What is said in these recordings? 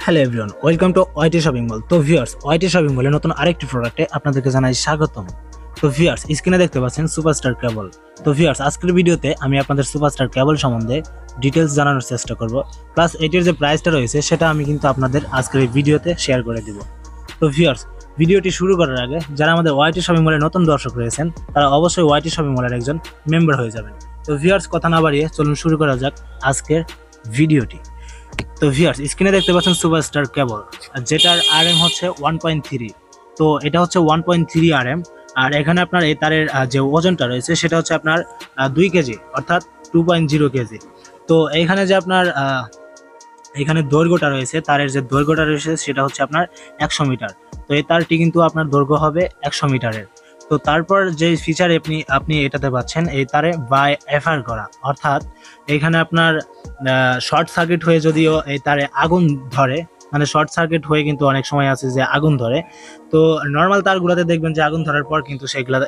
Hello everyone, welcome to YT shopping mall. তো viewers, ওয়াইটি shopping মলে নতুন আরেকটি প্রোডাক্টে আপনাদেরকে জানাই স্বাগতম। তো ভিউয়ার্স, স্ক্রিনে দেখতে পাচ্ছেন সুপারস্টার কেবল। তো ভিউয়ার্স, আজকের ভিডিওতে আমি আপনাদের সুপারস্টার কেবল সম্বন্ধে ডিটেলস জানানোর চেষ্টা করব, প্লাস এটির যে প্রাইসটা রয়েছে সেটা আমি কিন্তু আপনাদের আজকের এই ভিডিওতে শেয়ার করে দেব। তো ভিউয়ার্স, ভিডিওটি শুরু করার আগে যারা আমাদের ওয়াইটি শপিং মলের নতুন দর্শক রয়েছেন তারা অবশ্যই ওয়াইটি শপিং মলের একজন মেম্বার হয়ে যাবেন। তো ভিউয়ার্স, কথা না বাড়িয়ে চলুন শুরু করা যাক আজকের ভিডিওটি। তো ভিউয়ার্স, স্ক্রিনে দেখতে পাচ্ছেন সুপারস্টার কেবল, যেটার আরএম হচ্ছে 1.3। তো এটা হচ্ছে 1.3 আরএম। আর এখানে আপনার এই তারের যে ওজনটা রয়েছে সেটা হচ্ছে আপনার 2 কেজি, অর্থাৎ 2.0 কেজি। তো এইখানে যে আপনার এখানে দৈর্ঘ্যটা রয়েছে, তারের যে দৈর্ঘ্যটা রয়েছে সেটা হচ্ছে আপনার 100 মিটার। তো এই তারটি কিন্তু আপনার দৈর্ঘ্য হবে 100 মিটারের। তো তারপর যে ফিচার আপনি এটাতে পাচ্ছেন, এই তারে BYA করা, অর্থাৎ এখানে আপনার শর্ট সার্কিট হয়ে যদিও এই তারে আগুন ধরে, মানে শর্ট সার্কিট হয়ে কিন্তু অনেক সময় আছে যে আগুন ধরে। তো নর্মাল তারগুলোতে দেখবেন যে আগুন ধরার পর কিন্তু সেগুলো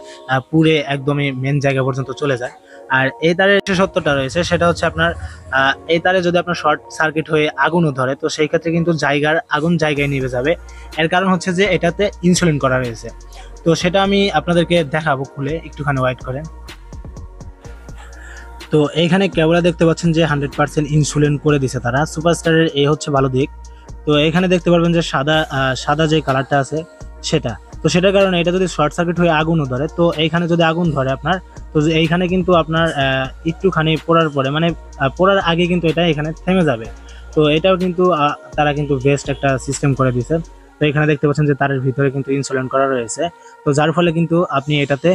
পুড়ে একদমই মেন জায়গা পর্যন্ত চলে যায়। আর এই তারের বিশেষত্বটা রয়েছে সেটা হচ্ছে আপনার এই তারে যদি আপনার শর্ট সার্কিট হয়ে আগুনও ধরে তো সেই ক্ষেত্রে কিন্তু আগুন জায়গায় নিভে যাবে। এর কারণ হচ্ছে যে এটাতে ইনসুলিন করা রয়েছে। তো সেটা আমি আপনাদেরকে দেখাবো খুলে, একটুখানি ওয়েট করেন। তো এইখানে ক্যামেরা দেখতে পাচ্ছেন যে 100% ইনসুলিন করে দিছে তারা। সুপারস্টারের এই হচ্ছে ভালো দিক। তো এখানে দেখতে পারবেন যে সাদা যে কালারটা আছে সেটা, তো সেটার কারণে এটা যদি শর্ট সার্কিট হয়ে আগুনও ধরে, তো এইখানে যদি আগুন ধরে আপনার, তো এইখানে কিন্তু আপনার একটুখানি পোড়ার পরে, মানে পোড়ার আগে কিন্তু এটা এখানে থেমে যাবে। তো এটাও কিন্তু তারা কিন্তু বেস্ট একটা সিস্টেম করে দিয়েছে। তো এখানে দেখতে পাচ্ছেন যে তারের ভিতরে কিন্তু ইনসুলিন করা রয়েছে, তো যার ফলে কিন্তু আপনি এটাতে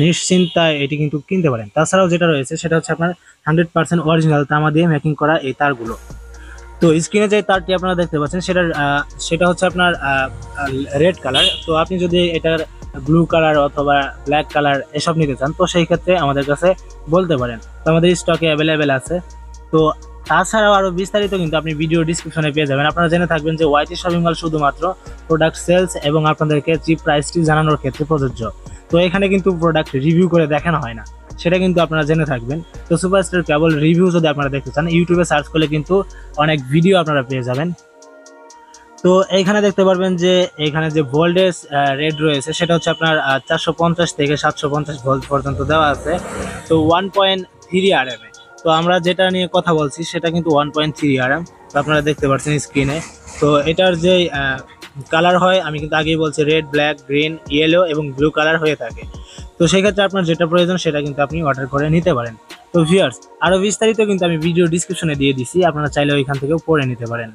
নিশ্চিন্তায় এটি কিন্তু কিনতে পারেন। তাছাড়াও যেটা রয়েছে সেটা হচ্ছে আপনার 100% অরিজিনাল তামা দিয়ে মেকিং করা এই তারগুলো। তো স্ক্রিনে যে তারটি আপনারা দেখতে পাচ্ছেন সেটা হচ্ছে আপনার রেড কালার। তো আপনি যদি এটার ব্লু কালার অথবা ব্ল্যাক কালার এসব নিতে চান তো সেই ক্ষেত্রে আমাদের কাছে বলতে পারেন, তো আমাদের স্টকে অ্যাভেলেবেল আছে। তো তাছাড়াও আরও বিস্তারিত কিন্তু আপনি ভিডিও ডিসক্রিপশনে পেয়ে যাবেন। আপনারা জেনে থাকবেন যে ওয়াইটি শপিং মল শুধুমাত্র প্রোডাক্ট সেলস এবং আপনাদেরকে চিপ প্রাইসটি জানানোর ক্ষেত্রে প্রযোজ্য। তো এখানে কিন্তু প্রোডাক্ট রিভিউ করে দেখানো হয় না, সেটা কিন্তু আপনারা জেনে থাকবেন। তো সুপারস্টার কেবল রিভিউ যদি আপনারা দেখতে চান ইউটিউবে সার্চ করলে কিন্তু অনেক ভিডিও আপনারা পেয়ে যাবেন। তো এইখানে দেখতে পারবেন যে এখানে যে ভোল্টেজ রেড রয়েছে সেটা হচ্ছে আপনার 450 থেকে 750 ভোল্ট পর্যন্ত দেওয়া আছে। তো 1.3 আরএম। তো আমরা যেটা নিয়ে কথা বলছি সেটা কিন্তু 1.3 আরএম। তো আপনারা দেখতে পাচ্ছেন স্ক্রিনে। তো এটার যে কালার হয় আমি কিন্তু আগেই বলছি, রেড, ব্ল্যাক, গ্রিন, ইয়েলো এবং ব্লু কালার হয়ে থাকে। তো সেক্ষেত্রে আপনার যেটা প্রয়োজন সেটা কিন্তু আপনি অর্ডার করে নিতে পারেন। তো ভিউয়ার্স, আরও বিস্তারিত কিন্তু আমি ভিডিও ডিসক্রিপশনে দিয়ে দিছি, আপনারা চাইলে ওইখান থেকেও পড়ে নিতে পারেন।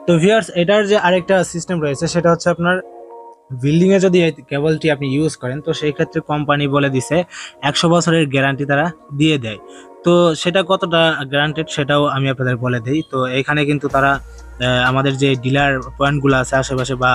তো ভিউয়ার্স, এটার যে আরেকটা সিস্টেম রয়েছে সেটা হচ্ছে আপনার বিল্ডিংয়ে যদি এই কেবলটি আপনি ইউজ করেন তো সেই ক্ষেত্রে কোম্পানি বলে দিছে 100 বছরের গ্যারান্টি তারা দিয়ে দেয়। তো সেটা কতটা গ্যারান্টেড সেটাও আমি আপনাদের বলে দিই। তো এখানে কিন্তু তারা আমাদের যে ডিলার পয়েন্টগুলো আছে আশেপাশে বা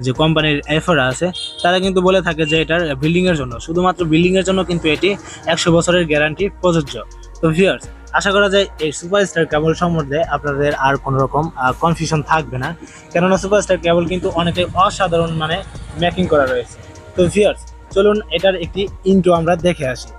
যে কোম্পানির এফরা আছে তারা কিন্তু বলে থাকে যে এটার বিল্ডিংয়ের জন্য, শুধুমাত্র বিল্ডিংয়ের জন্য কিন্তু এটি 100 বছরের গ্যারান্টি প্রযোজ্য। তো ভিউয়ার্স, আশা করা যায় এই সুপারস্টার কেবল সম্বন্ধে আপনাদের আর কোনো রকম কনফিউশন থাকবে না, কেননা সুপারস্টার কেবল কিন্তু অনেকে অসাধারণ মানে মেকিং করা রয়েছে। তো ভিউয়ার্স, চলুন এটার একটি ইন্ট্রো আমরা দেখে আসি।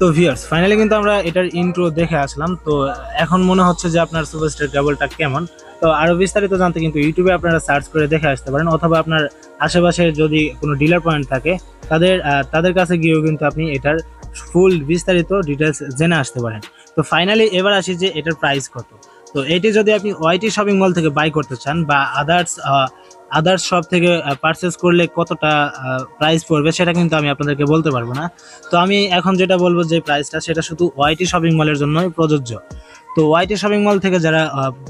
তো ভিউয়ার্স, ফাইনালি কিন্তু আমরা এটার ইন্ট্রো দেখে আসলাম। তো এখন মনে হচ্ছে যে আপনার সুপারস্টার কেবলটা কেমন। তো আরও বিস্তারিত জানতে কিন্তু ইউটিউবে আপনারা সার্চ করে দেখে আসতে পারেন, অথবা আপনার আশেপাশে যদি কোনো ডিলার পয়েন্ট থাকে তাদের কাছে গিয়েও কিন্তু আপনি এটার ফুল বিস্তারিত ডিটেলস জেনে আসতে পারেন। তো ফাইনালি এবার আসি যে এটার প্রাইস কত। তো এটি যদি আপনি ওয়াইটি শপিং মল থেকে বাই করতে চান বা আদার্স শপ থেকে পারচেস করলে কতটা প্রাইস পড়বে সেটা কিন্তু আমি আপনাদেরকে বলতে পারবো না। তো আমি এখন যেটা বলবো যে প্রাইসটা সেটা শুধু ওয়াইটি শপিং মলের জন্যই প্রযোজ্য। তো ওয়াইটি শপিং মল থেকে যারা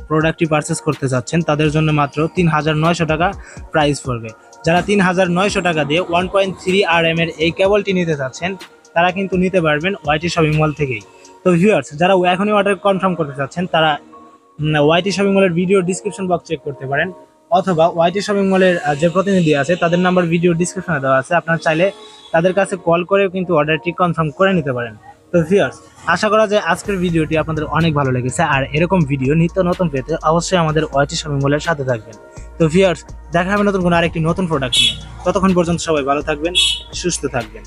প্রোডাক্টটি পারচেস করতে যাচ্ছেন তাদের জন্য মাত্র 3900 টাকা প্রাইস পড়বে। যারা 3900 টাকা দিয়ে 1.3 আরএম এর এই কেবলটি নিতে যাচ্ছেন তারা কিন্তু নিতে পারবেন ওয়াইটি শপিং মল থেকেই। তো ভিউয়ার্স, যারা এখনই অর্ডার কনফার্ম করতে চাচ্ছেন তারা ওয়াইটি শপিং মলের ভিডিও ডিসক্রিপশন বক্স চেক করতে পারেন, অথবা ওয়াইটি শপিং মলের যে প্রতিনিধি আছে তাদের নাম্বার ভিডিও ডিসক্রিপশনে দেওয়া আছে, আপনারা চাইলে তাদের কাছে কল করেও কিন্তু অর্ডারটি কনফার্ম করে নিতে পারেন। তো ভিউয়ার্স, আশা করা যায় আজকের ভিডিওটি আপনাদের অনেক ভালো লেগেছে, আর এরকম ভিডিও নিত্য নতুন পেতে অবশ্যই আমাদের ওয়াইটি শপিং মলের সাথে থাকবেন। তো ভিউয়ার্স, দেখা হবে নতুন কোনো আরেকটি নতুন প্রোডাক্ট নিয়ে। ততক্ষণ পর্যন্ত সবাই ভালো থাকবেন, সুস্থ থাকবেন।